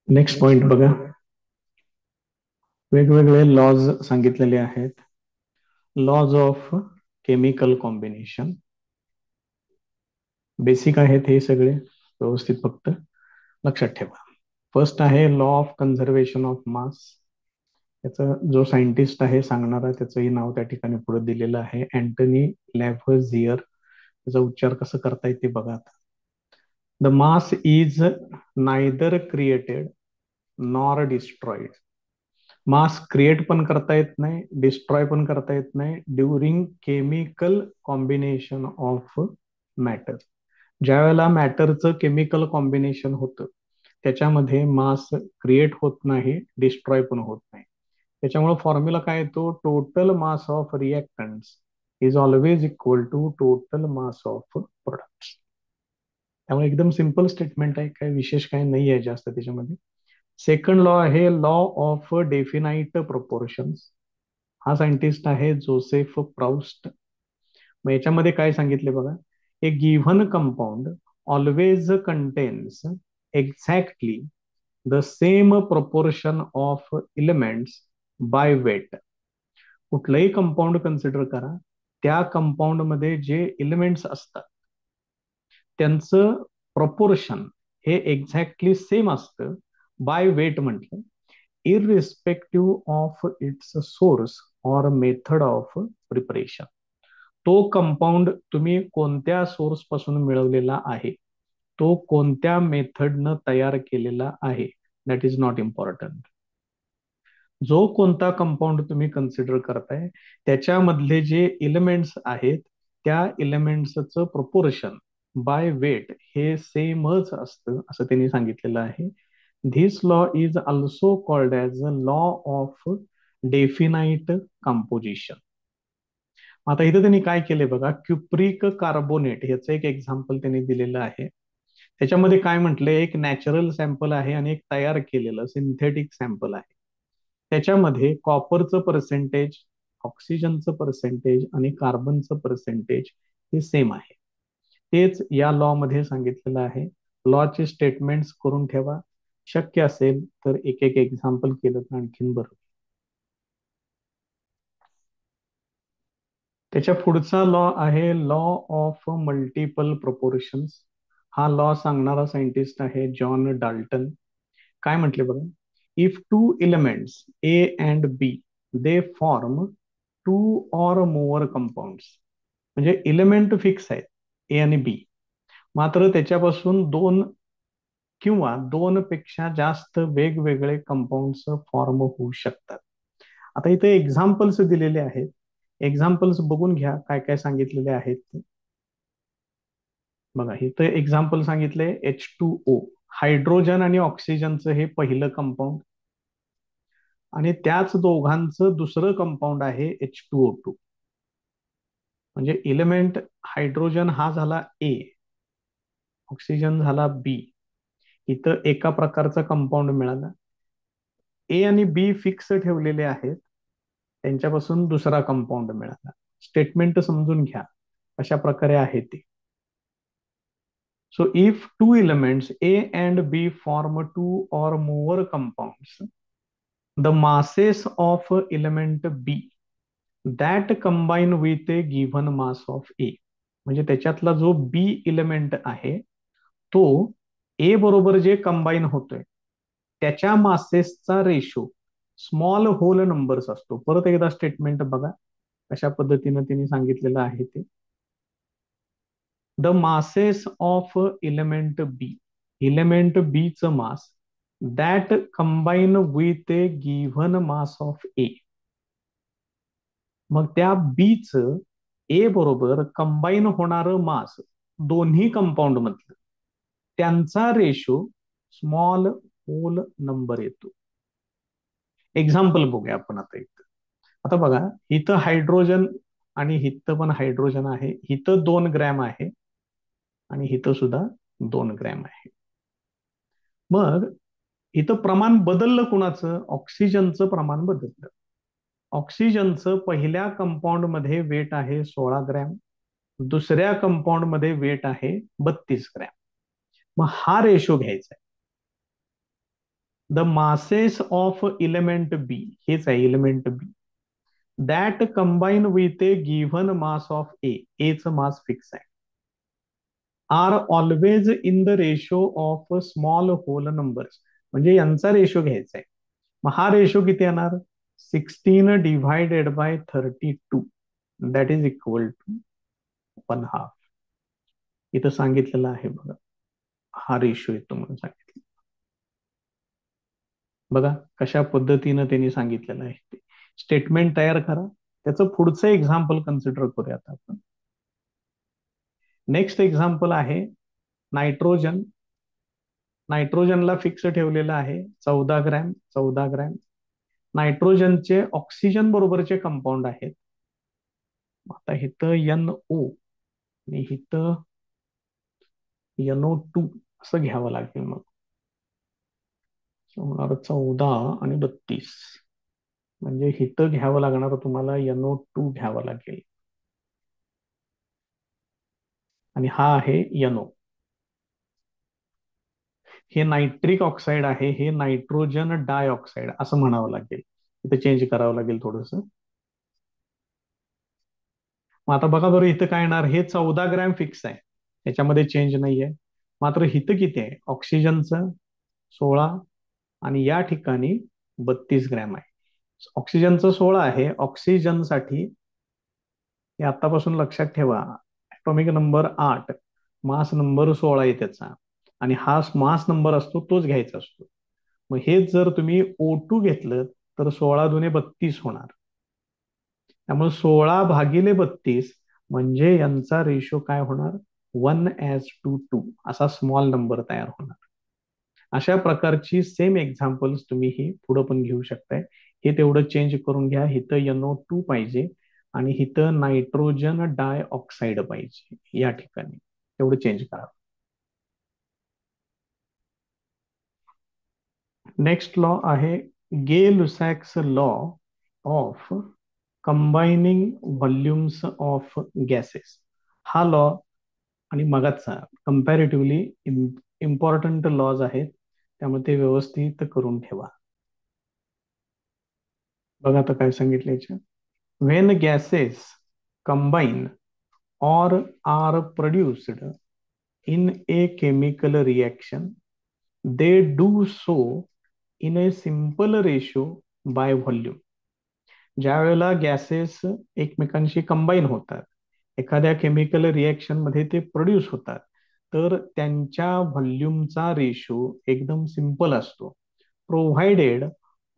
Next point बघा. वेगवेगळे laws सांगितलेले आहेत. Laws of chemical combination. Basic आहेत हे सगळे, व्यवस्थित फक्त लक्षात ठेवा. फर्स्ट आहे law of conservation of mass. याचा जो सायंटिस्ट आहे सांगणारा, त्याचंही नाव त्या ठिकाणी पुढे दिलेलं आहे, अँटनी लॅव्हझियर. त्याचा उच्चार कसं करता येते बघा आता. The mass is neither created nor destroyed. Mass create पण करता येत नाही, डिस्ट्रॉय पण करता येत नाही during chemical combination of matter. ज्या वेळेला मॅटरचं केमिकल कॉम्बिनेशन होतं त्याच्यामध्ये मास क्रिएट होत नाही, डिस्ट्रॉय पण होत नाही. त्याच्यामुळे फॉर्म्युला काय येतो, total mass of reactants is always equal to total mass of products. त्यामुळे एकदम सिंपल स्टेटमेंट आहे, काय विशेष काय नाही आहे जास्त त्याच्यामध्ये. सेकंड लॉ आहे लॉ ऑफ डेफिनाइट प्रोपोर्शन्स. हा सायंटिस्ट आहे जोसेफ प्राउस्ट. मग याच्यामध्ये काय सांगितले बघा, a given compound always contains exactly the same proportion of elements by weight. कुठलंही कंपाऊंड कन्सिडर करा, त्या कंपाऊंड मध्ये जे एलिमेंट्स असतात त्यांचं प्रपोर्शन हे एक्झॅक्टली सेम असतं बाय वेट म्हटलं, irrespective of its source or method of preparation. तो कंपाऊंड तुम्ही कोणत्या सोर्स पासून मिळवलेला आहे, तो कोणत्या मेथडनं तयार केलेला आहे, दॅट इज नॉट इम्पॉर्टंट. जो कोणता कंपाऊंड तुम्ही कन्सिडर करताय त्याच्यामधले जे एलिमेंट्स आहेत त्या एलिमेंट्सचं प्रोपोर्शन बाय वेट हे सेमच असतं असं त्यांनी सांगितलेलं आहे. This law is also called as a law of definite composition. आता इथं त्यांनी काय केले बघा, क्युप्रिक कार्बोनेट ह्याचं एक एक्झाम्पल त्यांनी दिलेलं आहे. त्याच्यामध्ये काय म्हटलंय, एक नॅचरल सॅम्पल आहे आणि एक तयार केलेलं सिंथेटिक सॅम्पल आहे. त्याच्यामध्ये कॉपरचं पर्सेंटेज, ऑक्सिजनचं पर्सेंटेज आणि कार्बनचं पर्सेंटेज हे सेम आहे. तेच या लॉ मध्ये सांगितलेलं आहे. लॉचे स्टेटमेंट्स करून ठेवा, शक्य असेल तर एक एक एक्झाम्पल केलं तर आणखीन बरं. त्याच्या पुढचा लॉ आहे लॉ ऑफ मल्टिपल प्रोपोर्शन्स. हा लॉ सांगणारा सायंटिस्ट आहे जॉन डाल्टन. काय म्हटले बघा, if two elements A and B they form two or more compounds. म्हणजे एलिमेंट फिक्स आहेत ए आणि बी, मात्र त्याच्यापासून दोन किंवा दोन पेक्षा जास्त वेगवेगळे कंपाऊंड्स फॉर्म होऊ शकतात. आता इथे एक्झाम्पल्स दिलेले आहेत, एक्झाम्पल्स बघून घ्या काय काय सांगितलेले आहेत ते. बघा इथं एक्झाम्पल सांगितले H2O, हायड्रोजन आणि ऑक्सिजनचं हे पहिलं कंपाऊंड, आणि त्याच दोघांचं दुसरं कंपाऊंड आहे H2O2. म्हणजे एलिमेंट हायड्रोजन हा झाला ए, ऑक्सिजन झाला बी. इथं एका प्रकारचा कंपाऊंड मिळाला. ए आणि बी फिक्स ठेवलेले आहेत, त्यांच्यापासून दुसरा कंपाऊंड मिळाला. स्टेटमेंट समजून घ्या अशा प्रकारे आहे ते. So if two elements A and B form two or more compounds, the masses of element B that combine with a given mass of A. म्हणजे त्याच्यातला जो बी इलेमेंट आहे तो ए बरोबर जे कंबाईन होतोय त्याच्या मासेसचा रेशो स्मॉल होल नंबर्स असतो. परत एकदा स्टेटमेंट बघा अशा पद्धतीनं त्यांनी सांगितलेलं आहे ते. The masses of element B, element B च mass that combine with a given mass of A. मग त्या बीच ए बरोबर कंबाईन होणारं मास दोन्ही कंपाऊंड मधलं त्यांचा रेशो स्मॉल होल नंबर येतो. एक्झाम्पल बघूया आपण आता इथं. आता बघा इथं हायड्रोजन आणि इथं पण हायड्रोजन आहे, इथं 2 ग्रॅम आहे आणि इथं सुद्धा 2 ग्रॅम आहे. मग इथं प्रमाण बदललं कुणाचं, ऑक्सिजनचं प्रमाण बदललं. ऑक्सिजनचं पहिल्या कंपाऊंड मध्ये वेट आहे 16 ग्रॅम, दुसऱ्या कंपाऊंड मध्ये वेट आहे 32 ग्रॅम. मग हा रेशो घ्यायचा आहे. The masses of element B, हेच आहे element B, that combine with a given mass of A, एचं मास फिक्स आहे, are always in the ratio of small whole numbers. म्हणजे यांचा रेशो घ्यायचा आहे. मग हा रेशो किती येणार? 16 / 32 दॅट इज इक्वल टू 1/2. इथं सांगितलेलं आहे बघा, हा रेशो येतो म्हणून सांगितलं. बघा कशा पद्धतीनं त्यांनी सांगितलेलं आहे ते. स्टेटमेंट तयार करा, त्याचं पुढचं एक्झाम्पल कन्सिडर करूयात आपण. नेक्स्ट एक्झाम्पल आहे नायट्रोजन. नायट्रोजनला फिक्स ठेवलेलं आहे 14 ग्रॅम, 14 ग्रॅम. नायट्रोजनचे ऑक्सिजन बरोबरचे कंपाऊंड आहेत. आता इथं NO आणि इथं NO2 असं घ्यावं लागेल. मग होणार 14 आणि 32. म्हणजे इथं घ्यावं लागणार तुम्हाला NO2 घ्यावं लागेल, आणि हा आहे NO. हे नायट्रिक ऑक्साईड आहे, हे नायट्रोजन डायऑक्साईड असं म्हणावं लागेल. इथं चेंज करावं लागेल थोडस. मग आता बघा बरं, इथं काय येणार? हे 14 ग्रॅम फिक्स आहे, याच्यामध्ये चेंज नाहीये. मात्र इथं किती आहे? ऑक्सिजनचं 16 आणि या ठिकाणी 32 ग्रॅम आहे. ऑक्सिजनचं 16 आहे. ऑक्सिजनसाठी हे आतापासून लक्षात ठेवा, ॲटॉमिक नंबर 8, मास नंबर 16 आहे त्याचा, आणि हा मास नंबर असतो तोच घ्यायचा असतो. मग हेच जर तुम्ही O2 घेतलं तर 16 × 2 = 32 होणार. त्यामुळे 16/32 म्हणजे यांचा रेशो काय होणार? 1:2 असा स्मॉल नंबर तयार होणार. अशा प्रकारची सेम एक्झाम्पल्स तुम्ही ही पुढे पण घेऊ शकताय. हे तेवढं चेंज करून घ्या. इथं NO2 पाहिजे आणि इथं नायट्रोजन डायऑक्साईड पाहिजे, या ठिकाणी तेवढं चेंज करा. नेक्स्ट लॉ आहे Gay Lussac's law of combining volumes of gases. हा लॉ आणि मगाचा कम्पॅरेटिव्हली इम्पॉर्टंट लॉज आहेत, त्यामुळे ते व्यवस्थित करून ठेवा. बघा आता काय सांगितलं याच्यात. When gases combine or are produced in a chemical reaction, they do so in a simple ratio by volume. ज्या वेळेला गॅसेस एकमेकांशी कंबाईन होतात, एखाद्या केमिकल रिएक्शन मध्ये ते प्रोड्यूस होतात, तर त्यांच्या व्हॉल्यूमचा रेशो एकदम सिंपल असतो, provided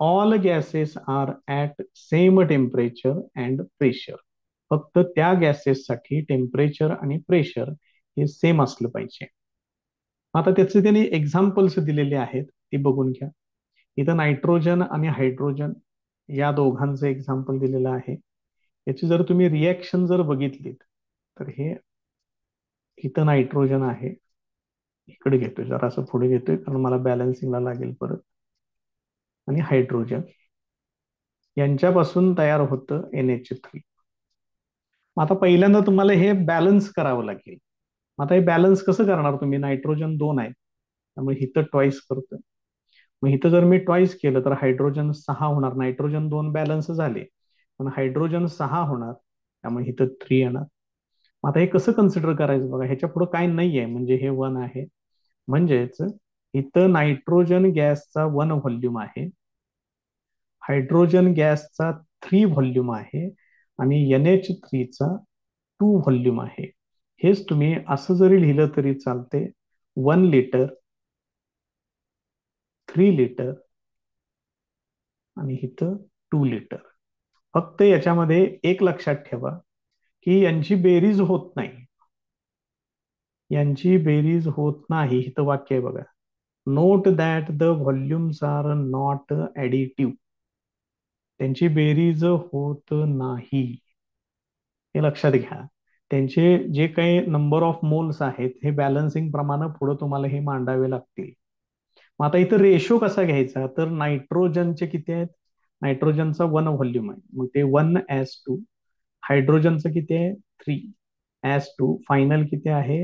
all gases are at same temperature and pressure. फक्त त्या गॅसेससाठी टेम्परेचर आणि प्रेशर हे सेम असलं पाहिजे. आता त्याचे त्यांनी एक्झाम्पल्स दिलेले आहेत, ते बघून घ्या. इथं नायट्रोजन आणि हायड्रोजन या दोघांचं एक्झाम्पल दिलेलं आहे. याची जर तुम्ही रिॲक्शन जर बघितलीत तर हे इथं नायट्रोजन आहे, इकडे घेतोय जरा असं पुढे घेतोय कारण मला बॅलन्सिंगला लागेल परत, आणि हायड्रोजन यांच्यापासून तयार होतं NH3. आता पहिल्यांदा तुम्हाला हे बॅलन्स करावं लागेल. आता हे बॅलन्स कसं करणार तुम्ही? नायट्रोजन 2 आहे त्यामुळे इथं ट्वाईस करतोय. मग इथं जर मी ट्वाईस केलं तर हायड्रोजन 6 होणार. नायट्रोजन 2 बॅलन्स झाले, पण हायड्रोजन 6 होणार, त्यामुळे इथं 3 येणार. आता हे कसं कन्सिडर करायचं बघा, ह्याच्या पुढे काय नाहीये म्हणजे हे 1 आहे. म्हणजेच इथं नायट्रोजन गॅसचा 1 व्हॉल्यूम आहे, हायड्रोजन गॅसचा 3 व्हॉल्यूम आहे, आणि NH3चा 2 व्हॉल्यूम आहे. हेच तुम्ही असं जरी लिहिलं तरी चालते, 1 लिटर, 3 लिटर आणि इथं 2 लिटर. फक्त याच्यामध्ये एक लक्षात ठेवा की यांची बेरीज होत नाही. यांची बेरीज होत नाही, इथं वाक्य आहे बघा, note that the volumes are not additive. त्यांची बेरीज होत नाही, हे लक्षात घ्या. त्यांचे जे काही नंबर ऑफ मोल्स आहेत हे बॅलन्सिंग प्रमाणे पुढे तुम्हाला हे मांडावे लागतील. मग आता इथं रेशो कसा घ्यायचा? तर नायट्रोजनचे किती आहेत? नायट्रोजनचा 1 व्हॉल्यूम आहे, मग ते 1:2. हायड्रोजनचं किती आहे? 3:2. फायनल किती आहे?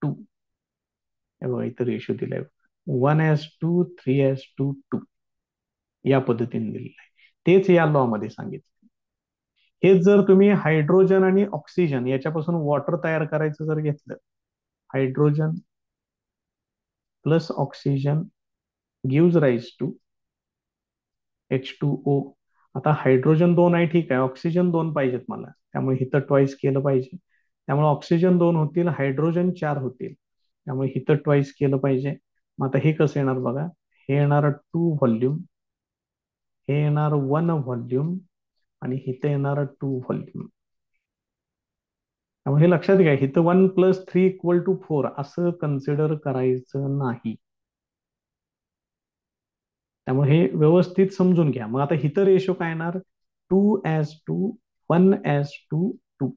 2. हे बघा इथं रेशो दिलाय. 1:2 3:2 या पद्धतीने दिलेलं आहे. तेच या लॉ मध्ये सांगितलं. हेच जर तुम्ही हायड्रोजन आणि ऑक्सिजन याच्यापासून वॉटर तयार करायचं जर घेतलं, hydrogen plus oxygen gives rise to H2O. आता हायड्रोजन 2 आहे, ठीक आहे, ऑक्सिजन 2 पाहिजेत मला, त्यामुळे हिथं ट्वाईस केलं पाहिजे. त्यामुळे ऑक्सिजन 2 होतील, हायड्रोजन 4 होतील, त्यामुळे हिथं ट्वाईस केलं पाहिजे. मग आता हे कसं येणार बघा, हे येणार 2 व्हॉल्यूम, हे येणार 1 व्हॉल्यूम, आणि इथं येणार 2 व्हॉल्यूम. त्यामुळे हे लक्षात घ्या, इथं 1+3=4 असं कन्सिडर करायचं नाही. त्यामुळे हे व्यवस्थित समजून घ्या. मग आता इथं रेशो काय येणार, 2:2 1:2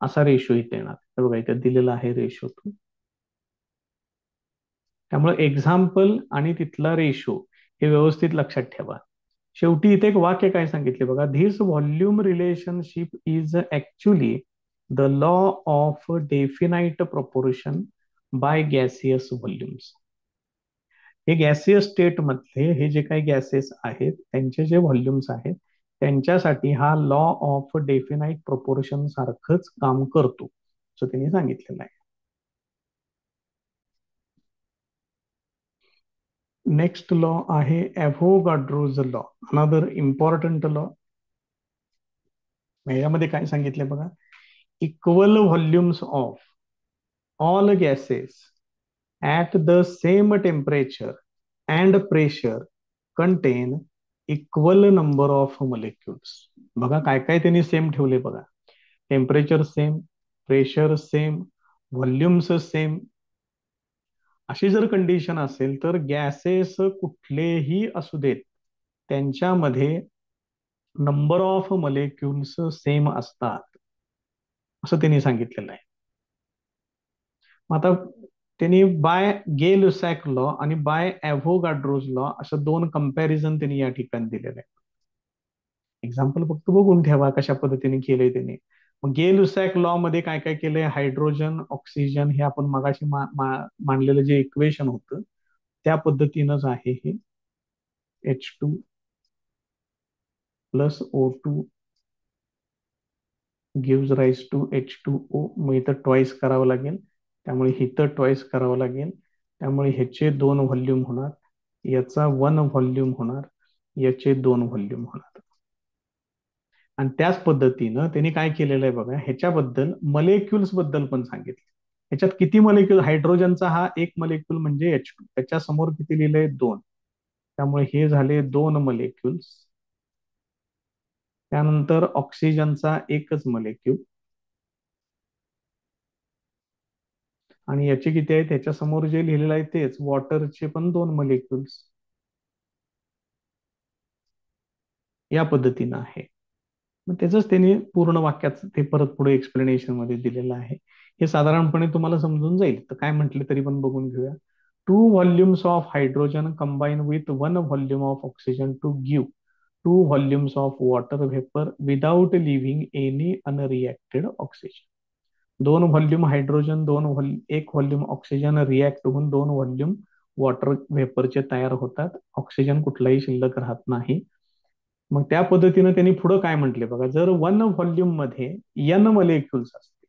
असा रेशो इथे येणार. तर बघा इथे दिलेला आहे रेशो 2. त्यामुळे एक्झाम्पल आणि तिथला रेशो हे व्यवस्थित लक्षात ठेवा. शेवटी इथे एक वाक्य काय सांगितले बघा, this volume relationship is actually the law of definite proportion by gaseous volumes. हे गॅसियस स्टेट मधले हे जे काही गॅसेस आहेत त्यांचे जे व्हॉल्यूम्स आहेत त्यांच्यासाठी हा लॉ ऑफ डेफिनाइट प्रपोर्शन सारखंच काम करतो असं त्यांनी सांगितलेलं आहे. नेक्स्ट लॉ आहे ॲव्होगाड्रोज लॉ, अनदर इम्पॉर्टंट लॉ. यामध्ये काय सांगितले बघा, equal volumes of all gases at the same temperature and pressure content equal number of molecules. बघा काय काय त्यांनी सेम ठेवले बघा, temperature same, pressure same, volumes same. अशी जर कंडिशन असेल तर गॅसेस कुठलेही असू देत त्यांच्यामध्ये नंबर ऑफ मॉलिक्युल्स सेम असतात असं त्यांनी सांगितलेलं आहे. आता त्यांनी बाय गे लुसॅक लॉ आणि बाय ॲव्होगाड्रोज लॉ असं दोन कंपॅरिझन त्यांनी या ठिकाणी दिलेलं आहे. एक्झाम्पल फक्त बघून ठेवा कशा पद्धतीने केलंय त्यांनी. मग गे लुसॅक लॉ मध्ये काय काय केलंय, हायड्रोजन ऑक्सिजन हे आपण मगाशी मांडलेलं जे इक्वेशन होतं त्या पद्धतीनंच आहे हे. H2 plus O2 gives rise to H2O. मग इथं ट्वाईस करावं लागेल, त्यामुळे इथं ट्वाईस करावं लागेल. त्यामुळे ह्याचे 2 व्हॉल्यूम होणार, याचा 1 व्हॉल्यूम होणार, याचे 2 व्हॉल्यूम होणार. आणि त्याच पद्धतीनं त्यांनी काय केलेलं आहे बघा, ह्याच्याबद्दल मॉलिक्युल्स बद्दल पण सांगितलं. ह्याच्यात किती मॉलिक्युल, हायड्रोजनचा हा एक मॉलिक्युल म्हणजे H2, त्याच्या समोर किती लिहिलंय 2, त्यामुळे हे झाले 2 मॉलिक्युल्स. त्यानंतर ऑक्सिजनचा एकच मॉलिक्यूल, आणि याचे किती आहेत, त्याच्या समोर जे लिहिलेलं आहे तेच, वॉटरचे पण 2 मॉलिक्युल्स. या पद्धतीनं आहे. मग त्याच त्यांनी पूर्ण वाक्यात ते परत पुढे एक्सप्लेनेशन मध्ये दिलेलं आहे. हे साधारणपणे तुम्हाला समजून जाईल. तर काय म्हटले तरी पण बघून घेऊया. 2 volumes of hydrogen combine with 1 volume of oxygen two give 2 volumes of water vapour without living any unreacted oxygen. 2 volume hydrogen, 1 volume oxygen react होऊन 2 व्हॉल्यूम वॉटर व्हेपरचे तयार होतात. ऑक्सिजन कुठलाही शिल्लक राहत नाही. मग त्या पद्धतीनं त्यांनी पुढे काय म्हटले बघा, जर 1 व्हॉल्यूम मध्ये n मॉलिक्युल्स असतील,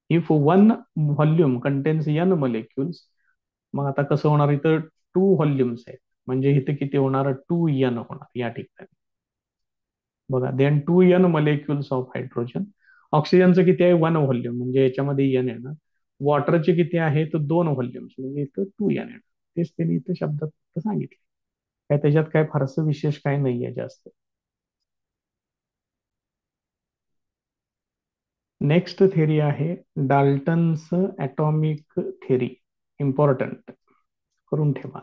if 1 volume contains n molecules, मग आता कसं होणार, इथं 2 व्हॉल्यूम्स आहेत म्हणजे इथं किती होणार, 2n होणार या ठिकाणी. बघा, then 2n molecules of hydrogen. ऑक्सिजनचं किती आहे, 1 व्हॉल्यूम म्हणजे याच्यामध्ये n येणार. वॉटरचे किती आहे, तर 2 व्हॉल्यूम्स म्हणजे इथं 2n येणार. तेच त्यांनी इथं शब्दात फक्त सांगितले. काय त्याच्यात काय फारसं विशेष काय नाहीये जास्त. नेक्स्ट थेरी आहे डाल्टन्स ॲटॉमिक थेरी. इम्पॉर्टंट करून ठेवा.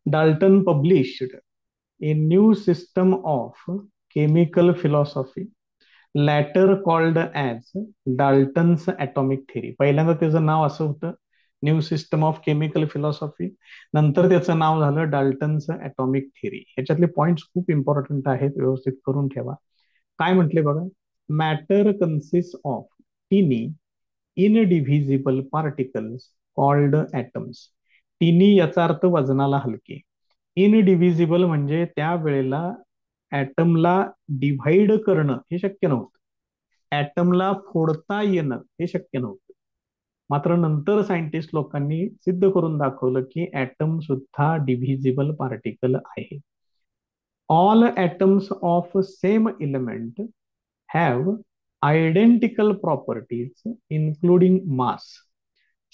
Dalton published a new system of chemical philosophy later called as Dalton's atomic theory. पहिल्यांदा त्याचं नाव असं होतं, new system of chemical philosophy. नंतर त्याचं नाव झालं डाल्टन्स ॲटॉमिक थेरी. ह्याच्यातले पॉइंट्स खूप इम्पॉर्टंट आहेत, व्यवस्थित करून ठेवा. काय म्हटले बघा, matter consist of tiny indivisible particles called atoms. तिन्ही याचा अर्थ वजनाला हलके. इनडिव्हिजिबल म्हणजे त्या वेळेला ऍटमला डिव्हाइड करणं हे शक्य नव्हतं, ऍटमला फोडता येणं हे शक्य नव्हतं. मात्र नंतर सायंटिस्ट लोकांनी सिद्ध करून दाखवलं की ऍटम सुद्धा डिव्हिजिबल पार्टिकल आहे. All atoms of same element have identical properties including mass.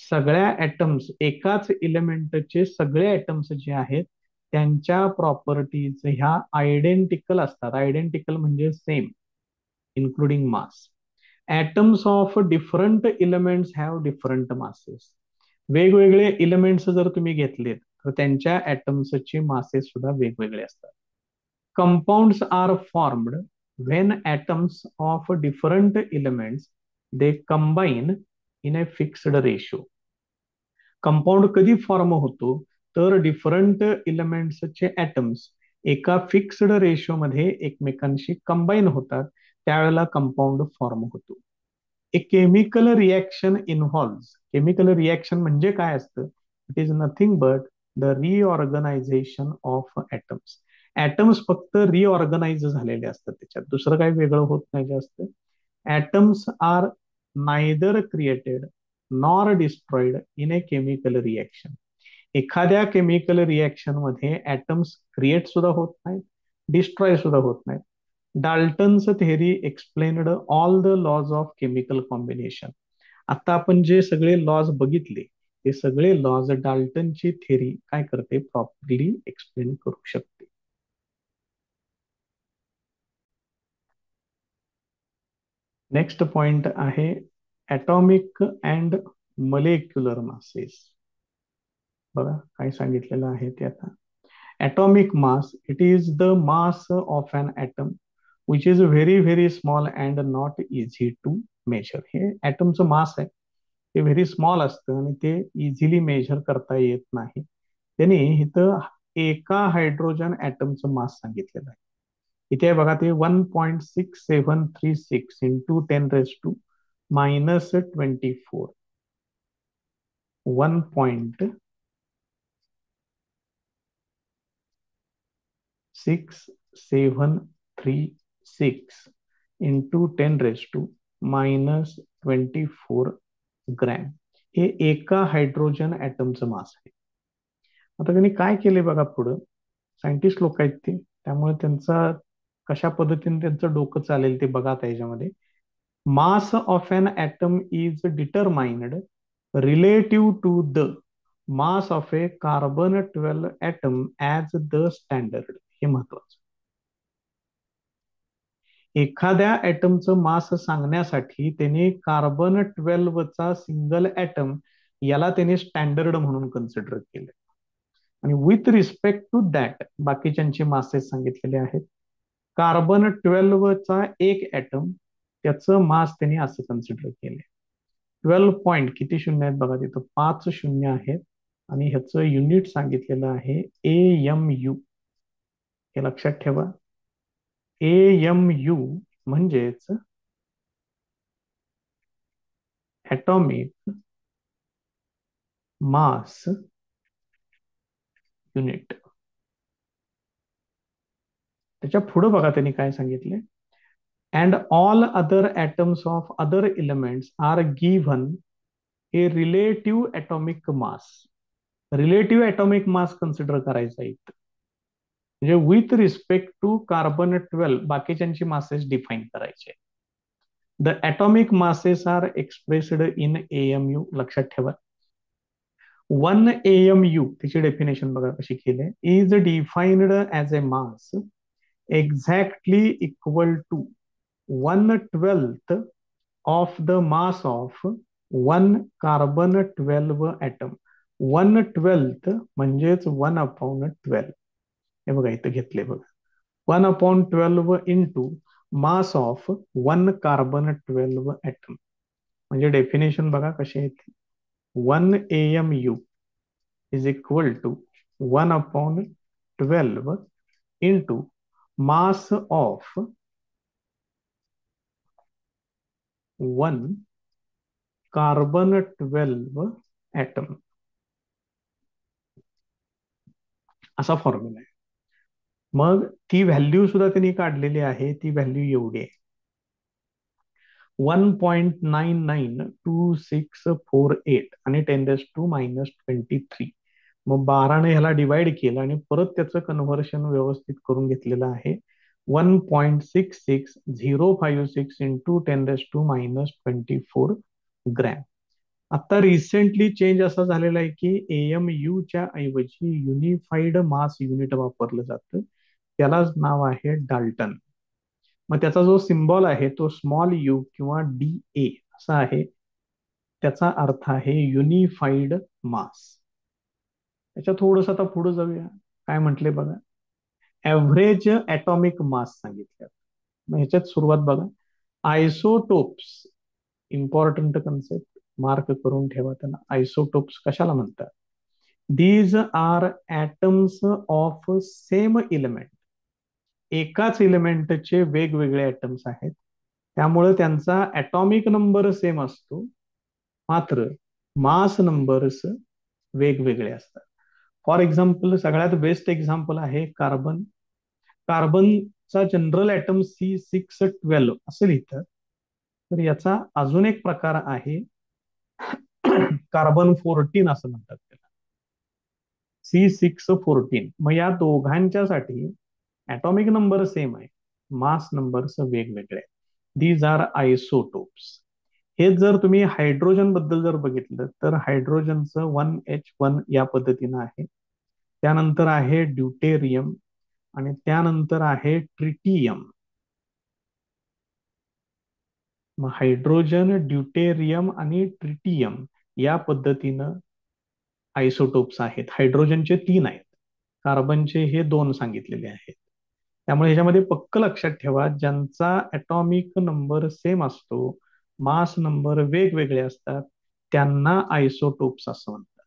सगळ्या atoms एकाच एलिमेंटचे सगळे atoms जे आहेत त्यांच्या प्रॉपर्टीज ह्या आयडेंटिकल असतात. आयडेंटिकल म्हणजे same, including mass. atoms of different elements have different masses. वेगवेगळे एलिमेंट्स जर तुम्ही घेतलेत तर त्यांच्या atoms मासेस सुद्धा वेगवेगळे असतात. Compounds are formed when atoms of different elements they combine in a fixed ratio. Compound कधी फॉर्म होतो तर डिफरंट एलिमेंट्सचे ऍटम्स एका फिक्स्ड रेशो मध्ये एकमेकांशी कंबाईन होतात, त्यावेळेला कंपाऊंड फॉर्म होतो. A chemical reaction involve. Chemical reaction म्हणजे काय असतं? It is nothing but the reorganisation of atoms. Atoms फक्त रिऑर्गनाइज झालेले असतात, त्याच्यात दुसरं काही वेगळं होत नाही जास्त. Atoms are neither created nor destroyed in a chemical reaction. एखाद्या केमिकल रिॲक्शन मध्ये ऍटम्स क्रिएट सुद्धा होत नाहीत, डिस्ट्रॉय सुद्धा होत नाहीत. Dalton's theory explained all the laws of chemical combination. आता आपण जे सगळे लॉज बघितले ते सगळे लॉज डाल्टनची थेअरी काय करते, प्रॉपरली एक्सप्लेन करू शकते. नेक्स्ट पॉइंट आहे ॲटॉमिक अँड मलेक्युलर मासेस. बघा काय सांगितलेलं आहे ते आता. atomic mass, it is the mass of an atom which is very very small and not easy to measure. हे ॲटमचं मास आहे, ते व्हेरी स्मॉल असतं आणि ते इझिली मेजर करता येत नाही. त्यांनी इथं एका हायड्रोजन ॲटमचं मास सांगितलेलं आहे. इथे बघा ते 1.6736 इंटू 10⁻⁻⁴. 1.6736 इंटू 10⁻⁻24 ग्रॅम हे एका हायड्रोजन ॲटमचं मास आहे. आता त्यांनी काय केले बघा, पुढं सायंटिस्ट लोक आहेत ते, त्यामुळे त्यांचा कशा पद्धतीने त्यांचं डोकं चालेल ते बघा त्याच्यामध्ये. Mass of an atom is determined relative to the mass of a carbon 12 atom as the standard. हे महत्वाचं. एखाद्या ॲटमचं मास सांगण्यासाठी त्याने कार्बन 12 चा सिंगल ॲटम याला त्याने स्टँडर्ड म्हणून कन्सिडर केलं आणि विथ रिस्पेक्ट टू दॅट बाकीच्यांचे मासेस सांगितलेले आहेत. कार्बन 12 चा एक ॲटम त्याचं मास त्यांनी असं कन्सिडर केले. 12 पॉइंट किती शून्य आहेत बघा, तिथं 5 शून्य आहेत आणि ह्याचं युनिट सांगितलेलं आहे AMU. हे लक्षात ठेवा. AMU म्हणजेच ॲटॉमिक मास युनिट. त्याच्या पुढे बघा त्यांनी काय सांगितले. And all other atoms of other elements are given a relative atomic mass. Relative atomic mass consider करायचा आहे, म्हणजे विथ रिस्पेक्ट टू कार्बन 12 बाकीच्यांची मासेस डिफाईन करायचे. The atomic masses are expressed in AMU. लक्षात ठेवा. 1 AMU त्याची definition बघा कशी केली. Is defined as A mass exactly equal to 1/12 of the mass of one carbon 12 atom. 1/12 म्हणजेच 1/12. हे बघा इथं घेतले बघा. 1/12 into mass of 1 carbon 12 atom. म्हणजे डेफिनेशन बघा कशी आहे. 1 AMU is equal to 1/12 into mass of 1 carbon 12 atom. असा फॉर्म्युला आहे. मग ती व्हॅल्यू सुद्धा त्यांनी काढलेली आहे. ती व्हॅल्यू एवढी आहे, 1.992648 आणि 10⁻⁻23. मग 12ने ह्याला डिवाइड केलं आणि परत त्याचं कन्व्हर्शन व्यवस्थित करून घेतलेलं आहे. 1.66056 इंटू 10⁻⁻24 ग्रॅम. आता रिसेंटली चेंज असा झालेला आहे की AMU च्या ऐवजी युनिफाईड मास युनिट वापरलं जातं. त्यालाच नाव आहे डाल्टन. मग त्याचा जो सिम्बॉल आहे तो स्मॉल यू किंवा DA असा आहे. त्याचा अर्थ आहे युनिफाईड मास. त्याच्या थोडस आता पुढे जाऊया. काय म्हटले बघा, ऍव्हरेज ऍटॉमिक मास सांगितलं. मग ह्याच्यात सुरुवात बघा, आयसोटोप्स. इम्पॉर्टंट कन्सेप्ट मार्क करून ठेवा त्याला. आयसोटोप्स कशाला म्हणतात? These are atoms of same element. एकाच इलेमेंटचे वेगवेगळे ॲटम्स आहेत, त्यामुळे त्यांचा ॲटॉमिक नंबर सेम असतो, मात्र मास नंबर्स वेगवेगळे असतात. फॉर एक्झाम्पल, सगळ्यात बेस्ट एक्झाम्पल आहे कार्बन. कार्बनचा जनरल ॲटम C612 असं लिहितात. तर याचा अजून एक प्रकार आहे, कार्बन 14 असं म्हणतात त्याला, C614. मग या दोघांच्यासाठी ॲटॉमिक नंबर सेम आहे, मास नंबर्स वेगवेगळे. These are isotopes. हे जर तुम्ही हायड्रोजन बद्दल जर बघितलं तर हायड्रोजनचं 1H1 या पद्धतीनं आहे. त्यानंतर आहे ड्यूटेरियम आणि त्यानंतर आहे ट्रिटियम. मग हायड्रोजन, ड्यूटेरियम आणि ट्रिटियम या पद्धतीनं आयसोटोप्स आहेत. हायड्रोजनचे 3 आहेत, कार्बनचे हे 2 सांगितलेले आहेत. त्यामुळे ह्याच्यामध्ये पक्क लक्षात ठेवा, ज्यांचा ॲटॉमिक नंबर सेम असतो, मास नंबर वेगवेगळे असतात, त्यांना आयसोटोप्स असं म्हणतात.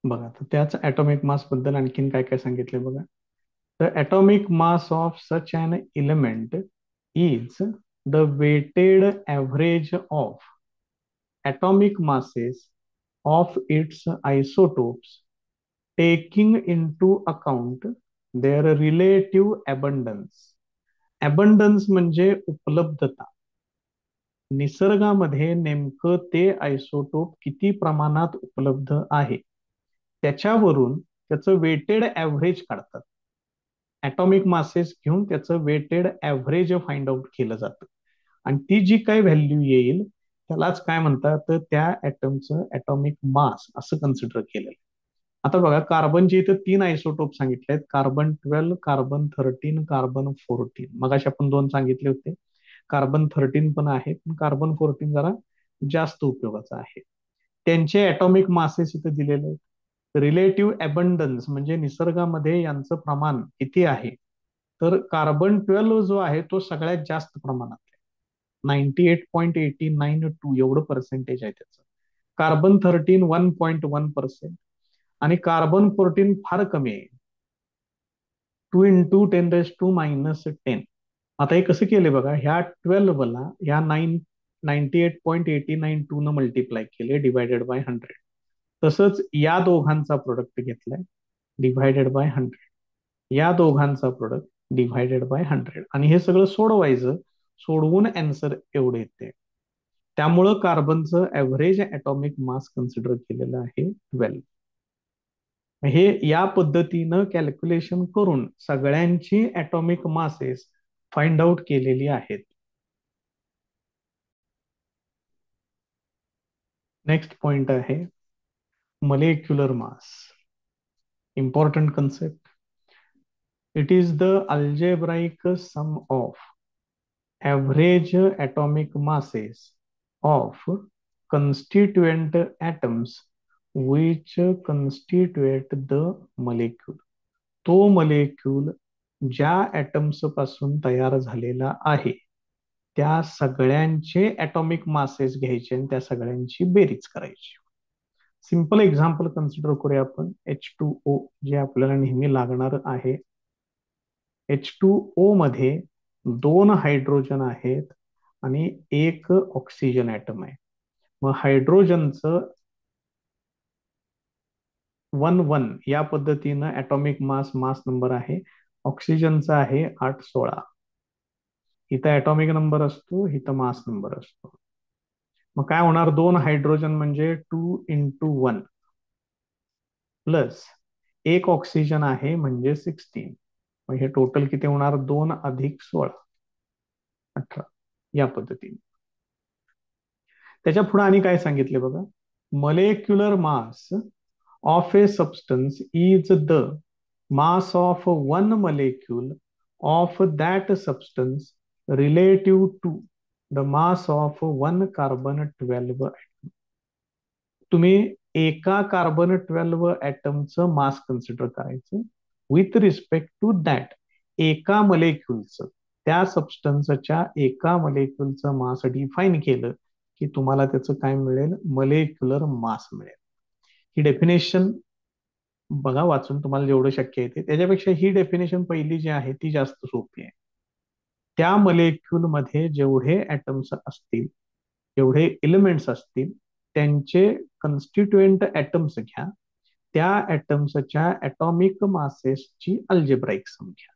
बघा, तर त्याच ॲटॉमिक मास बद्दल आणखीन काय काय सांगितले बघा. The atomic mass of such an element is the weighted average of atomic masses of its isotopes, taking into account their relative abundance. Abundance म्हणजे उपलब्धता. निसर्गामध्ये नेमकं ते आयसोटोप किती प्रमाणात उपलब्ध आहे त्याच्यावरून त्याचं वेटेड ॲव्हरेज काढतात. ॲटॉमिक मासेस घेऊन त्याचं वेटेड ॲव्हरेज फाइंड आउट केलं जातं आणि ती जी काय व्हॅल्यू येईल त्यालाच काय म्हणतात, तर त्या ॲटमचं ॲटॉमिक मास असं कन्सिडर केलेलं. आता बघा, कार्बनचे इथं 3 आयसोटोप सांगितले आहेत, कार्बन 12, कार्बन 13, कार्बन 14. मगाशी आपण 2 सांगितले होते. कार्बन 13 पण आहे, पण कार्बन 14 जरा जास्त उपयोगाचा आहे. त्यांचे ॲटॉमिक मासेस इथे दिलेले आहेत. रिलेटिव्ह अबंडन्स म्हणजे निसर्गामध्ये यांचं प्रमाण किती आहे, तर कार्बन 12 जो आहे तो सगळ्यात जास्त प्रमाणात आहे, 98.892 एवढं पर्सेंटेज आहे त्याचं. कार्बन 13 1.1% आणि कार्बन 14 फार कमी आहे, 2 × 10⁻⁻10. आता हे कसं केले बघा, ह्या 12ला ह्या 98.892 न मल्टिप्लाय केले डिवायडेड बाय 100. तसंच या दोघांचा प्रोडक्ट घेतलाय डिव्हायडेड बाय 100, या दोघांचा प्रोडक्ट डिव्हायडेड बाय 100 आणि हे सगळं सोडवायचं. सोडवून अँसर एवढे येते. त्यामुळं कार्बनचं ऍव्हरेज ॲटॉमिक मास कन्सिडर केलेलं आहे 12. हे या पद्धतीनं कॅल्क्युलेशन करून सगळ्यांची ॲटॉमिक मासेस फाइंड आउट केलेली आहेत. नेक्स्ट पॉइंट आहे molecular mass. Important concept. It is the algebraic sum of average atomic masses of constituent atoms which constitute the molecule. तो मॉलिक्यूल ज्या ॲटम्स पासून तयार झालेला आहे त्या सगळ्यांचे ॲटॉमिक मासेस घ्यायचे आणि त्या सगळ्यांची बेरीज करायची. सिंपल एक्झाम्पल कन्सिडर करूया आपण. H2O जे आपल्याला नेहमी लागणार आहे. H2O मध्ये 2 हायड्रोजन आहेत आणि 1 ऑक्सिजन ॲटम आहे. मग हायड्रोजनचं 11 या पद्धतीनं ऍटॉमिक मास मास नंबर आहे. ऑक्सिजनचा आहे 816. इथं ऍटॉमिक नंबर असतो, इथं मास नंबर असतो. मग काय होणार, 2 हायड्रोजन म्हणजे 2 × 1 प्लस 1 ऑक्सिजन आहे म्हणजे 16. मग हे टोटल किती होणार, 2 + 16 18 या पद्धतीने. त्याच्या पुढे आणि काय सांगितले बघा, molecular mass of a substance is the mass of one molecule of that substance relative to the mass of one carbon 12. तुम्ही एका कार्बन 12 ऍटमचं मास कन्सिडर करायचं विथ रिस्पेक्ट टू दॅट एका मलेक्युलचं, त्या सबस्टन्सच्या एका मलेक्युलचं मास डिफाईन केलं की तुम्हाला त्याचं काय मिळेल, मलेक्युलर मास मिळेल. ही डेफिनेशन बघा वाचून, तुम्हाला जेवढं शक्य आहे त्याच्यापेक्षा ही डेफिनेशन पहिली जी आहे ती जास्त सोपी आहे. त्या मलेक्युल मध्ये जेवढे ऍटम्स असतील, जेवढे एलिमेंट्स असतील, त्यांचे कन्स्टिट्युएंट ऍटम्स घ्या, त्या ऍटम्सच्या ऍटॉमिक मासेसची अल्जेब्राईक संख्या,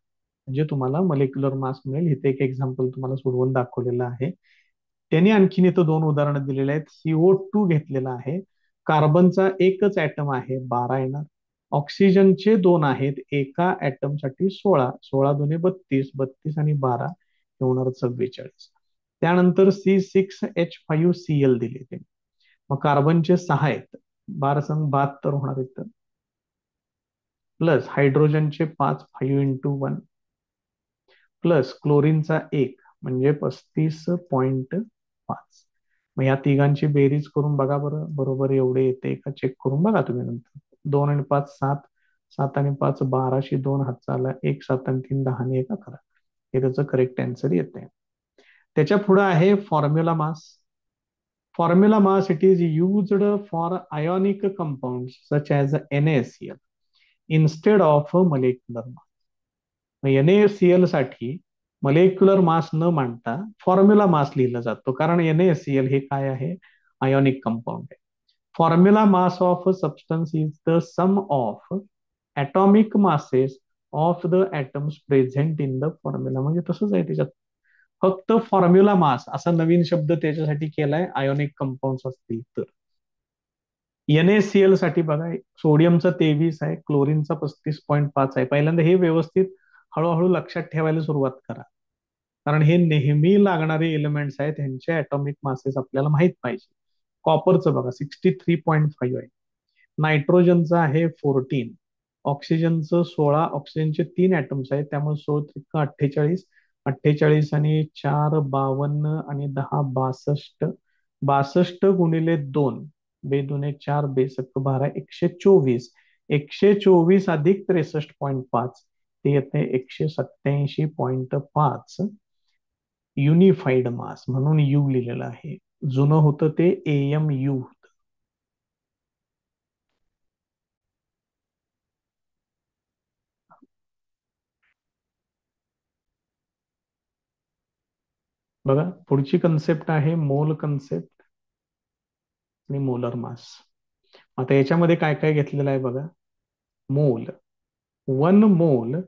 म्हणजे तुम्हाला मलेक्युलर मास मिळेल. इथे एक एक्झाम्पल तुम्हाला सोडवून दाखवलेलं आहे. त्यांनी आणखीन इथं 2 उदाहरणं दिलेली आहेत. CO2 घेतलेला आहे, कार्बनचा एकच ऍटम आहे, 12 येणार. ऑक्सिजनचे 2 आहेत, एका ऍटम साठी 16, 16 दुने 32, 32 आणि 12 होणार 44. त्यानंतर C6H5Cl दिले ते. मग कार्बनचे 6 आहेत, 12 संग 72 होणार इथं, प्लस हायड्रोजनचे 5, 5 × 1 प्लस क्लोरीनचा 1 म्हणजे 35.5. मग या तिघांची बेरीज करून बघा बरं, बरोबर एवढे येते का चेक करून बघा तुम्ही नंतर. 2 आणि 5 7, 7 आणि 5 12, 2 हातचा आला 1, 7 आणि 3 10 आणि 1 11. हे त्याचं करेक्ट आन्सर येते. त्याच्या पुढे आहे formula mass. Formula mass, it is used for ionic compounds such as NaCl instead of molecular mass. NaCl साठी मॉलिक्युलर मास न मांडता फॉर्म्युला मास लिहिला जातो, कारण NaCl हे काय आहे, आयोनिक कंपाऊंड आहे. Formula mass of substance is the sum of atomic masses of the atoms present in the formula. म्हणजे तसंच आहे त्याच्यात, फक्त फॉर्म्युला मास असा नवीन शब्द त्याच्यासाठी केलाय आयोनिक कंपाऊंड असतील तर. NaCl साठी बघा, सोडियमचा 23 आहे, क्लोरीनचा 35.5 आहे. पहिल्यांदा हे व्यवस्थित हळूहळू लक्षात ठेवायला सुरुवात करा, कारण हे नेहमी लागणारे एलिमेंट्स आहेत, त्यांचे ऍटॉमिक मासेस आपल्याला माहित पाहिजे. कॉपरचं बघा 63.5 आहे, नायट्रोजनचं आहे 14, ऑक्सिजनचं 16, ऑक्सिजनचे 3 ऍटम्स आहेत त्यामुळे 16 48, 48 आणि 4 52 आणि 10 62, 62 गुणिले 2, 2 दुने 4, 12 124, 124 अधिक 63.5 ते येते 187.5 युनिफाईड मास, म्हणून यू लिहिलेलं आहे. जुनं होतं ते AMU. बघा पुढची कन्सेप्ट आहे मोल कन्सेप्ट आणि मोलर मास. आता याच्यामध्ये काय काय घेतलेलं आहे बघा. मोल, 1 mole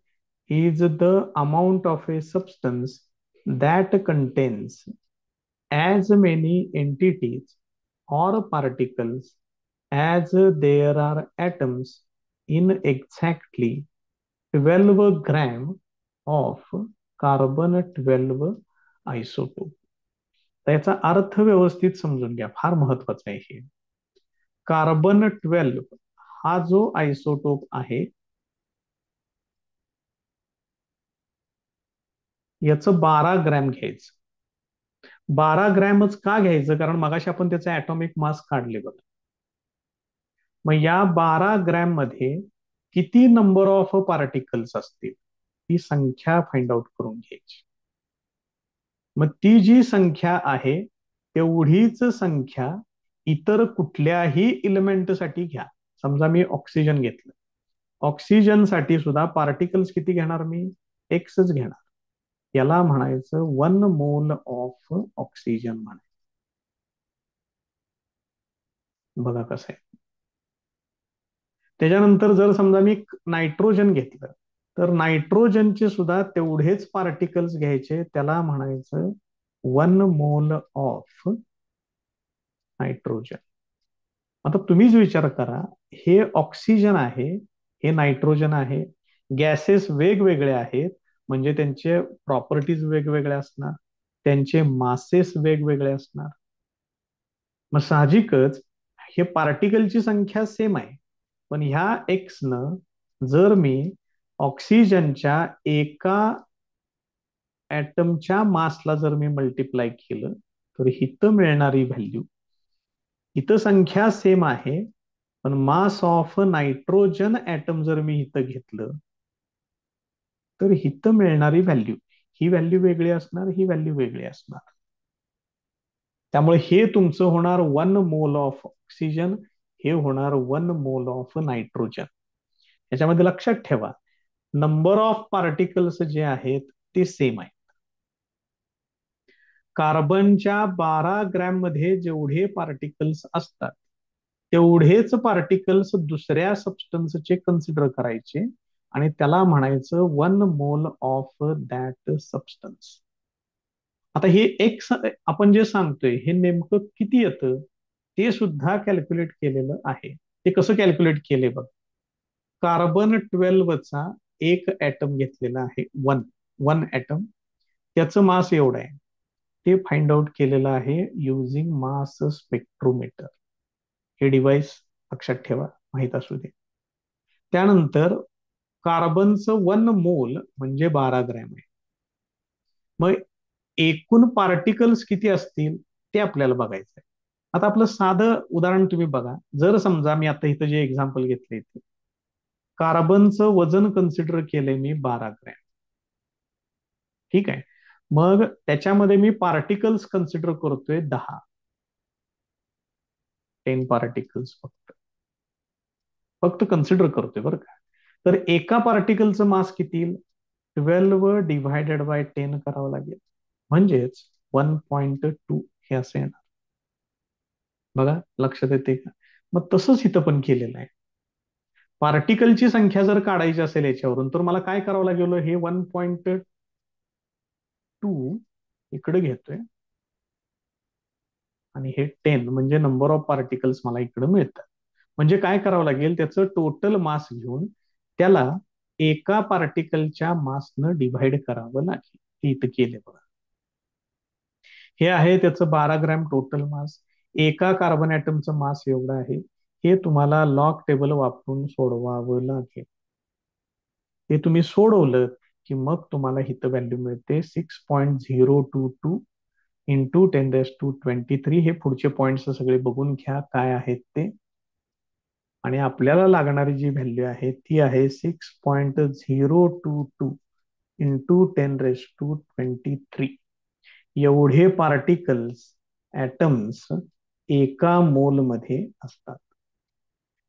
is the amount of a substance that contains as many entities or particles as there are atoms in exactly 12 gram of carbon 12 isotope. त्याचा अर्थ व्यवस्थित समजून घ्या, फार महत्वाचा आहे हे. कार्बन 12 हा जो आयसोटोप आहे, याचं 12 ग्रॅम घ्यायचं. 12 ग्रॅमच का घ्यायचं, कारण मगाशी आपण त्याचे ऍटॉमिक मास काढले बघा. मग या 12 ग्रॅम मध्ये किती नंबर ऑफ पार्टिकल्स असतील ती संख्या फाइंड आउट करून घ्यायची. मग ती जी संख्या आहे तेवढीच संख्या इतर कुठल्याही इलेमेंटसाठी घ्या. समजा मी ऑक्सिजन घेतलं, ऑक्सिजन साठी सुद्धा पार्टिकल्स किती घेणार मी, एक्सच घेणार. याला म्हणायचं 1 मोल ऑफ ऑक्सिजन म्हणायचं. बघा कसं आहे, त्याच्यानंतर जर समजा मी नायट्रोजन घेतलं, तर नायट्रोजनचे सुद्धा तेवढेच पार्टिकल्स घ्यायचे, त्याला म्हणायचं 1 मोल ऑफ नायट्रोजन. आता तुम्हीच विचार करा, हे ऑक्सिजन आहे, हे नायट्रोजन आहे, गॅसेस वेगवेगळे आहेत, म्हणजे त्यांचे प्रॉपर्टीज वेगवेगळे असणार, त्यांचे मासेस वेगवेगळे असणार. मग साहजिकच हे पार्टिकलची संख्या सेम आहे, पण ह्या एक्स न जर मी ऑक्सिजनच्या एका ऍटमच्या मासला जर मी मल्टिप्लाय केलं, तर इथं मिळणारी व्हॅल्यू, इथं संख्या सेम आहे, पण मास ऑफ नायट्रोजन ऍटम जर मी इथं घेतलं, तर इथं मिळणारी व्हॅल्यू, ही व्हॅल्यू वेगळी असणार, ही व्हॅल्यू वेगळी असणार. त्यामुळे हे तुमचं होणार 1 मोल ऑफ ऑक्सिजन, हे होणार 1 मोल ऑफ नायट्रोजन. याच्यामध्ये लक्षात ठेवा, नंबर ऑफ पार्टिकल्स जे आहेत ते सेम आहे. कार्बनच्या 12 ग्रॅम मध्ये जेवढे पार्टिकल्स असतात, तेवढेच पार्टिकल्स दुसऱ्या सबस्टन्सचे कन्सिडर करायचे आणि त्याला म्हणायचं 1 मोल ऑफ दॅट सबस्टन्स. आता हे एक्स आपण जे सांगतोय हे नेमकं किती येतं ते सुद्धा कॅल्क्युलेट केलेलं आहे. ते कसं कॅल्क्युलेट केले बघ. कार्बन 12चा एक ऍटम घेतलेला आहे, वन वन ऍटम, त्याचं मास एवढं आहे, ते फाइंड आउट केलेलं आहे युझिंग मास स्पेक्ट्रोमीटर. हे डिव्हाइस लक्षात ठेवा, माहित असू दे. त्यानंतर कार्बनचं 1 मोल म्हणजे 12 ग्रॅम आहे. मग एकूण पार्टिकल्स किती असतील ते आपल्याला बघायचं आहे. आता आपलं साधं उदाहरण तुम्ही बघा, जर समजा मी आता इथं जे एक्झाम्पल घेतले, कार्बनचं वजन कन्सिडर केलंय मी 12 ग्रॅम, ठीक आहे. मग त्याच्यामध्ये मी पार्टिकल्स कन्सिडर करतोय 10 पार्टिकल्स फक्त फक्त कन्सिडर करतोय बरं का. तर एका पार्टिकलचं मास किती? 12 डिवायडेड बाय 10 करावं लागेल, म्हणजेच 1.2 हे असं येणार. बघा लक्षात येते का? मग तसंच इथं पण केलेलं आहे. पार्टिकलची संख्या जर काढायची असेल याच्यावरून, तर मला काय करावं लागेल? हे 1.2 इकडे घेतोय आणि हे 10 म्हणजे नंबर ऑफ पार्टिकल्स मला इकडे मिळतात. म्हणजे काय करावं लागेल? त्याचं टोटल मास घेऊन त्याला एका पार्टिकलच्या मासनं डिव्हाइड करावं लागेल. ते इथं केले बघा. हे आहे त्याचं 12 ग्रॅम टोटल मास. एका कार्बन ऍटमचं मास एवढं आहे. हे तुम्हाला लॉग टेबल वापरून सोडवावं लागेल. हे तुम्ही सोडवलं की मग तुम्हाला इथं व्हॅल्यू मिळते 6.022 इंटू 10⁻23. हे पुढचे पॉईंट्स सगळे बघून घ्या काय आहेत ते. आणि आपल्याला लागणारी जी व्हॅल्यू आहे ती आहे 6.022 इंटू 10⁻23. एवढे पार्टिकल्स, ऍटम्स एका मोल मध्ये असतात.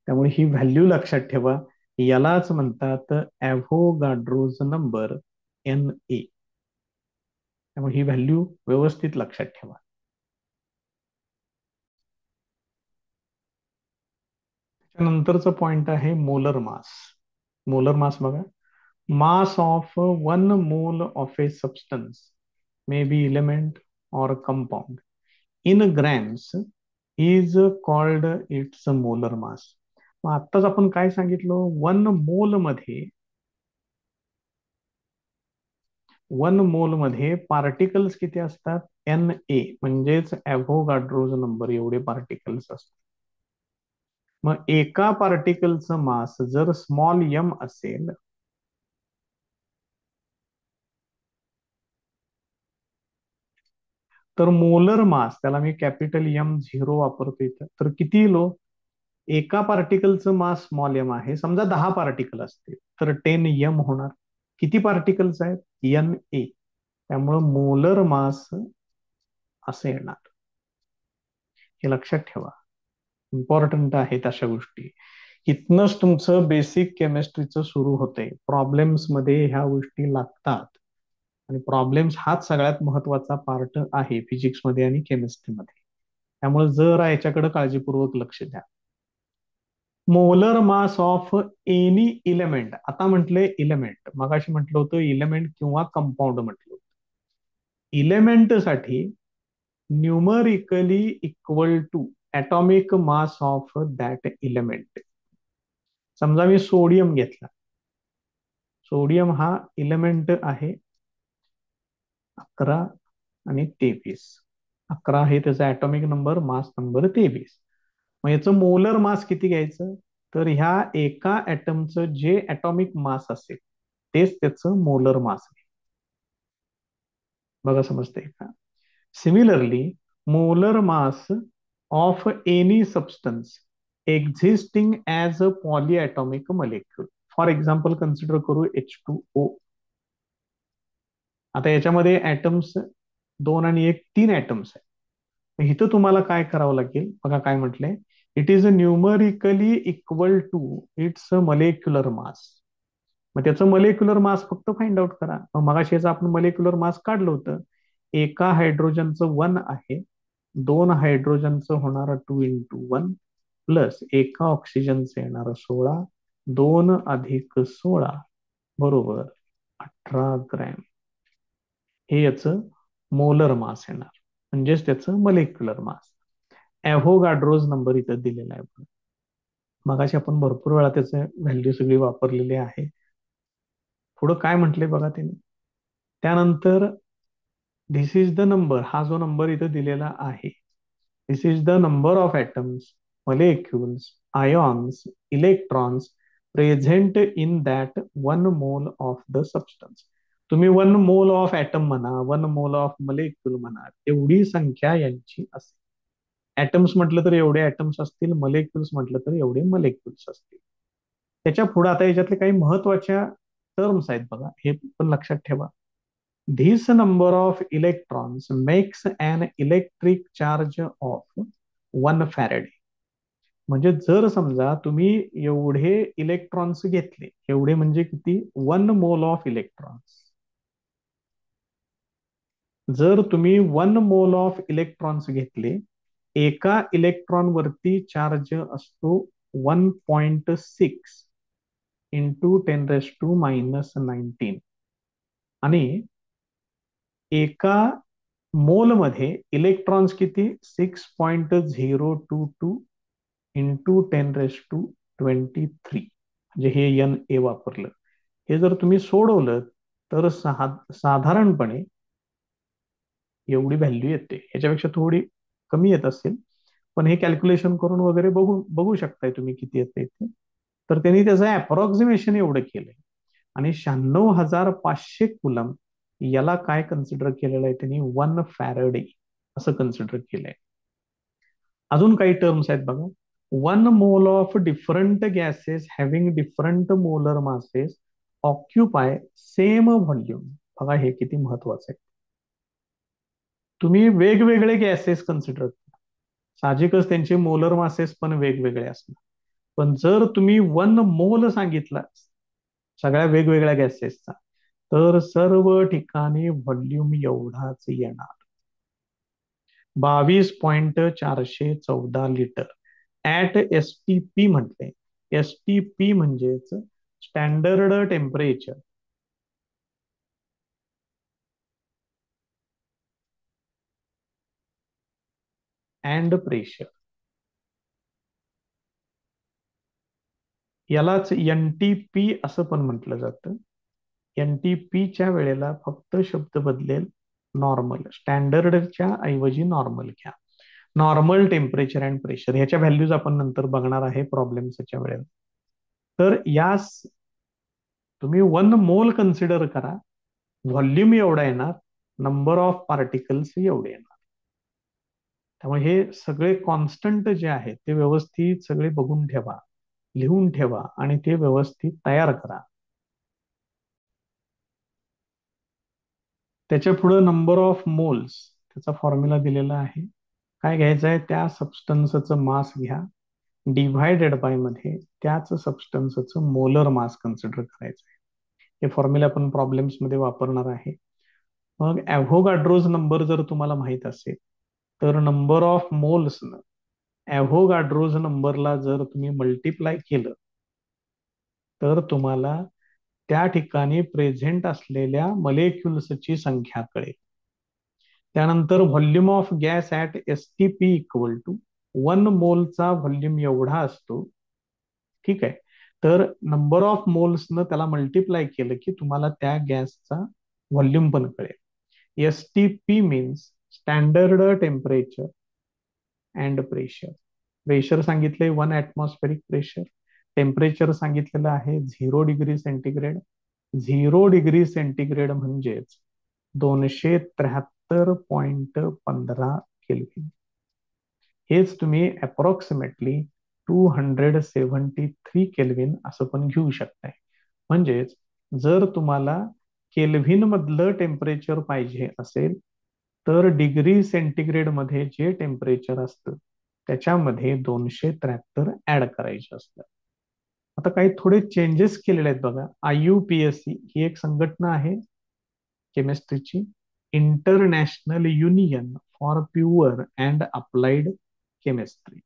त्यामुळे ही व्हॅल्यू लक्षात ठेवा. यालाच म्हणतात ॲव्होगाड्रोज नंबर, NA. त्यामुळे ही व्हॅल्यू व्यवस्थित लक्षात ठेवा. त्यानंतरचा पॉइंट आहे मोलर मास. मोलर मास बघा, मास of 1 mole of a substance may be element और compound in grams is called its molar mass. मग आत्ताच आपण काय सांगितलं? 1 मोल मध्ये, 1 मोल मध्ये पार्टिकल्स किती असतात? NA म्हणजेच ॲव्होगाड्रोज नंबर एवढे पार्टिकल्स असतात. मग एका पार्टिकलचं मास जर स्मॉल m असेल, तर मोलर मास, त्याला मी कॅपिटल M0 वापरतो इथं, तर किती लो? एका पार्टिकलचं मास स्मॉल m आहे, समजा 10 पार्टिकल असतील तर 10m होणार. किती पार्टिकल्स आहेत? NA. त्यामुळं मोलर मास असं येणार. हे लक्षात ठेवा, इम्पॉर्टंट आहेत अशा गोष्टी. इथनच तुमचं बेसिक केमिस्ट्रीचं सुरू होतंय. प्रॉब्लेम्स मध्ये ह्या गोष्टी लागतात आणि प्रॉब्लेम्स हाच सगळ्यात महत्वाचा पार्ट आहे फिजिक्समध्ये आणि केमिस्ट्रीमध्ये. त्यामुळे जरा याच्याकडे काळजीपूर्वक लक्ष द्या. Molar mass of any element. आता म्हटलंय इलेमेंट, मगाशी म्हटलं होतं इलेमेंट किंवा कंपाऊंड म्हटलं होतं. इलेमेंट साठी numerically equal to atomic mass of that element. समजा मी सोडियम घेतला. सोडियम हा इलेमेंट आहे 11 आणि 23. 11 आहे त्याचा ऍटॉमिक नंबर, मास नंबर 23. मग याचं मोलर मास किती घ्यायचं? तर ह्या एका ऍटमचं जे ऍटॉमिक मास असेल तेच त्याचं मोलर मास आहे. बघा समजतंय का? Similarly molar mass of any substance existing as a polyatomic molecule. For example consider करू H2O. आता याच्यामध्ये ऍटम्स 2 आणि 1 3 ऍटम्स आहेत. मग इथं तुम्हाला काय करावं लागेल? बघा काय म्हटलंय, it is numerically equal to its molecular mass. मग त्याचं मलेक्युलर मास फक्त फाइंड आउट करा. मग मगाशी याचं आपण मलेक्युलर मास काढलं होतं. एका हायड्रोजनचं 1 आहे, 2 हायड्रोजनचं होणार 2 × 1 प्लस एका ऑक्सिजनचं येणार 16, 2 अधिक 16 बरोबर 18 ग्रॅम. हे याचं मोलर मास येणार, म्हणजेच त्याचं मलेक्युलर मास. ॲव्होगाड्रोज नंबर इथं दिलेला आहे. मगाशी आपण भरपूर वेळा त्याचे व्हॅल्यू सगळी वापरलेली आहे. पुढं काय म्हटलंय बघा त्यांनी, त्यानंतर धिस इज द नंबर, हा जो नंबर इथं दिलेला आहे, this is the number of atoms, molecules, ions, electrons present in that 1 mole of the substance. तुम्ही 1 मोल ऑफ ॲटम म्हणा, 1 मोल ऑफ मॉलिक्युल म्हणा, एवढी संख्या यांची असते. ऍटम्स म्हटलं तर एवढे ऍटम्स असतील, मॉलिक्युल्स म्हटलं तर एवढे मॉलिक्युल्स असतील. त्याच्या पुढे आता याच्यातले काही महत्वाच्या टर्म्स आहेत बघा, हे पण लक्षात ठेवा. This number of electrons makes an electric charge of 1 faraday. म्हणजे जर समजा तुम्ही एवढे इलेक्ट्रॉन्स घेतले, एवढे म्हणजे किती? 1 मोल ऑफ इलेक्ट्रॉन्स. जर तुम्ही 1 मोल ऑफ इलेक्ट्रॉन्स घेतले, एका इलेक्ट्रॉन वरती चार्ज असतो 1.6 इंटू 10⁻⁻19 आणि एका मोल मध्ये इलेक्ट्रॉन्स किती? 6.022 इंटू 10⁻23. म्हणजे हे NA वापरलं. हे जर तुम्ही सोडवलं तर साधारणपणे एवढी व्हॅल्यू येते. ह्याच्यापेक्षा थोडी कमी येत असेल, पण हे कॅल्क्युलेशन करून वगैरे बघू शकताय तुम्ही किती येते ते. तर त्यांनी त्याचं अप्रॉक्सिमेशन एवढं केलंय. आणि 96,500 कुलम याला काय कन्सिडर केलेलं आहे त्यांनी? 1 फॅरेडे असं कन्सिडर केलंय. अजून काही टर्म्स आहेत बघा. 1 mole of different gases having different molar masses occupy same volume. बघा हे किती महत्वाचं आहे. तुम्ही वेगवेगळे गॅसेस कन्सिडर करा, साहजिकच त्यांचे मोलर मासेस पण वेगवेगळे असणार. पण जर तुम्ही 1 मोल सांगितला सगळ्या वेगवेगळ्या गॅसेसचा, तर सर्व ठिकाणी व्हॉल्यूम एवढाच येणार, 22.414 ऍट STP म्हटले. STP म्हणजेच स्टँडर्ड टेम्परेचर अँड प्रेशर. यालाच NTP असं पण म्हटलं जातं. NTPच्या वेळेला फक्त शब्द बदलेल, नॉर्मल. स्टँडर्डच्या ऐवजी नॉर्मल घ्या. नॉर्मल टेम्परेचर अँड प्रेशर ह्याच्या व्हॅल्यूज आपण नंतर बघणार आहे प्रॉब्लेम्सच्या वेळेला. तर यास तुम्ही 1 मोल कन्सिडर करा, व्हॉल्यूम एवढा येणार, नंबर ऑफ पार्टिकल्स एवढे येणार. त्यामुळे हे सगळे कॉन्स्टंट जे आहेत ते व्यवस्थित सगळे बघून ठेवा, लिहून ठेवा आणि ते व्यवस्थित तयार करा. त्याच्या पुढे नंबर ऑफ मोल्स, त्याचा फॉर्म्युला दिलेला आहे. काय घ्यायचं आहे? त्या सबस्टन्सचं मास घ्या, डिव्हायडेड बाय मध्ये त्याच सबस्टन्सचं मोलर मास कन्सिडर करायचं आहे. हे फॉर्म्युला आपण प्रॉब्लेम्स मध्ये वापरणार आहे. मग ॲव्होगाड्रोज नंबर जर तुम्हाला माहित असेल तर नंबर ऑफ मोल्स ॲव्होगाड्रोज नंबरला जर तुम्ही मल्टिप्लाय केलं तर तुम्हाला त्या ठिकाणी प्रेझेंट असलेल्या मलेक्युल्सची संख्या कळेल. त्यानंतर volume of gas at STP equal to 1 मोलचा व्हॉल्यूम एवढा असतो. ठीक आहे. तर नंबर ऑफ मोल्सनं त्याला मल्टिप्लाय केलं की तुम्हाला त्या गॅसचा व्हॉल्यूम पण कळेल. STP means standard temperature and pressure. Pressure सांगितलंय 1 ॲटमॉस्फेरिक प्रेशर. टेम्परेचर सांगितलेलं आहे 0 डिग्री सेंटीग्रेड. 0 डिग्री सेंटीग्रेड म्हणजेच 273.15 केल्व्हिन. हेच तुम्ही अप्रॉक्सिमेटली 273 केल्व्हिन असं पण घेऊ शकताय. म्हणजेच जर तुम्हाला केल्व्हिन मधलं टेम्परेचर पाहिजे असेल तर डिग्री सेंटीग्रेड मध्ये जे टेम्परेचर असतं त्याच्यामध्ये 273 ऍड करायचे असतात. आता काही थोडे चेंजेस केलेले आहेत बघा. IUPAC ही एक संघटना आहे केमिस्ट्रीची, international union for pure and applied chemistry.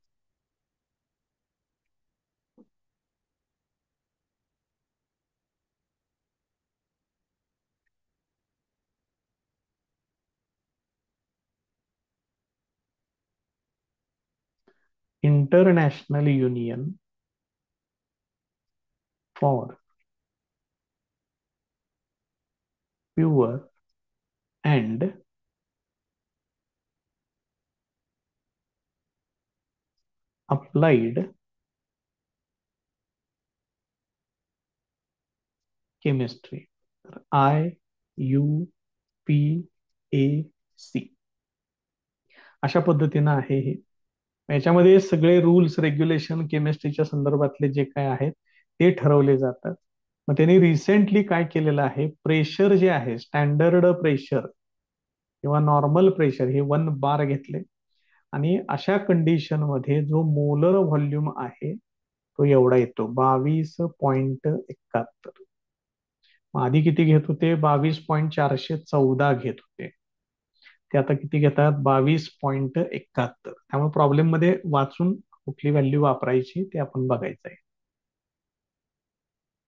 International union for pure and applied chemistry. IUPAC अशा पद्धतीनं आहे हे. याच्यामध्ये सगळे रूल्स रेग्युलेशन केमिस्ट्रीच्या संदर्भातले जे काय आहेत ते ठरवले जातात. मग त्यांनी रिसेंटली काय केलेलं आहे, प्रेशर जे आहे स्टँडर्ड प्रेशर किंवा नॉर्मल प्रेशर हे 1 बार घेतले आणि अशा कंडिशन मध्ये जो मोलर व्हॉल्यूम आहे तो एवढा येतो 22.71. आधी किती घेत होते, 22.414 घेत होते. ते आता किती घेतात, 22.71. त्यामुळे प्रॉब्लेम मध्ये वाचून कुठली व्हॅल्यू वापरायची ते आपण बघायचं आहे.